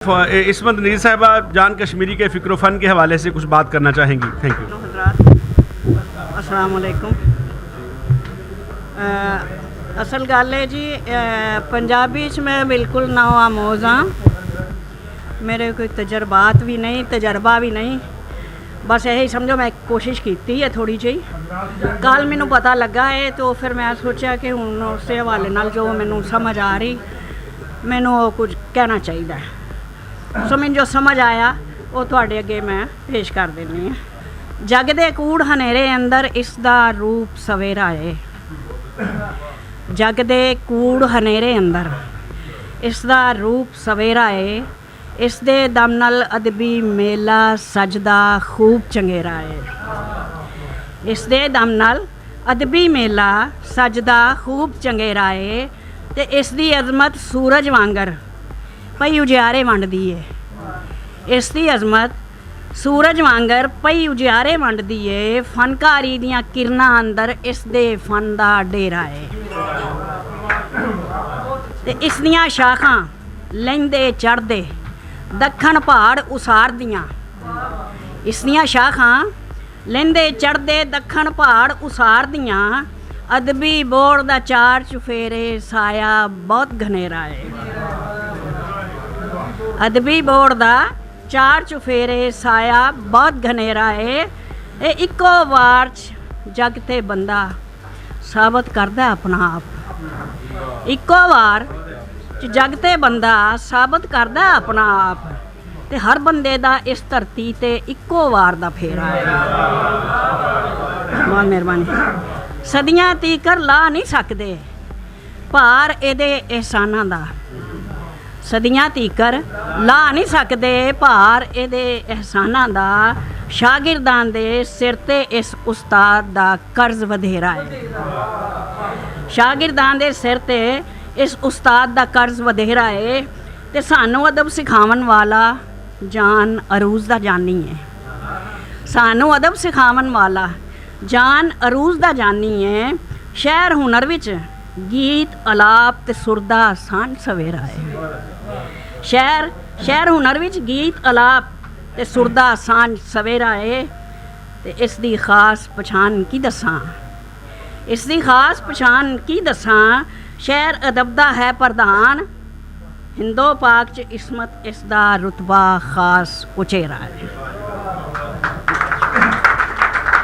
इसमत नज़ीर साहिबा जान कश्मीरी के फ़िक्र फ़न के हवाले से कुछ बात करना चाहेंगी। Thank you. अस्सलाम वालेकुम। असल गल है जी, पंजाबी च मैं बिल्कुल ना आमोज़ हाँ। मेरे कोई तजर्बात भी नहीं, तजर्बा भी नहीं, बस यही समझो मैं कोशिश की है थोड़ी जी। कल मैनू पता लगा है तो फिर मैं सोचा कि हुण उस हवाले नाल जो मैनू समझ आ रही मैनू कुछ कहना चाहिए। सो मैनू जो समझ आया वो तुहाडे अगे मैं पेश कर देनी है। जग दे कूड़ हनेरे अंदर इसदा रूप सवेरा है। जग दे कूड़ हनेरे अंदर इसदा रूप सवेरा है। इस दे दम नाल अदबी मेला सजदा खूब चंगेरा है। इस दे दम नाल अदबी मेला सजदा खूब चंगेरा है। ते इस दी अजमत सूरज वांगर पई उजियारे वंडदी है। इस दी अजमत सूरज वांगर पई उजियारे वंडदी है। फनकारी दियां किरनां अंदर इस दे फन दा डेरा है। ते इस दियां शाखां लैंदे चढ़दे दक्खण पहाड़ उसार दियां। इस दियां शाखां लैंदे चढ़दे दक्खण पहाड़ उसार दियां। अदबी बोड़ दा चार चुफेरे साया बहुत घनेरा है। अदबी बोड़ दा चार चुफेरे साया बहुत घनेरा है। ये इक्को वार च जग ते बंदा साबित करदा अपना आप। इक्को वार च जग ते बंदा साबित करदा अपना आप। ते हर बंदे दा इस धरती ते इक्को वार दा फेरा है। बहुत मेहरबानी। सदियां तीकर ला नहीं सकदे भार एदे एहसानां दा। सदियां तीकर ला नहीं सकदे भार एदे एहसानां दा। शागिर्दां दे सिर ते इस उस्ताद दा कर्ज वधेरा है। शागिर्दां दे सिर ते इस उस्ताद दा कर्ज वधेरा है। ते सानू अदब सिखावन वाला जान अरूज दा जानी है। सानू अदब सिखावन वाला जान अरूज दा जानी है। शहर हुनर विच गीत अलाप ते सुरदा सांझ सवेरा है। शहर हुनर विच गीत अलाप ते सुरदा सांझ सवेरा है। ते इस दी खास पछान की दसां। इस दी खास पछान की दसां। शहर अदब दा है प्रधान। हिंदो पाक च इसमत इसदा रुतबा खास उचेरा है।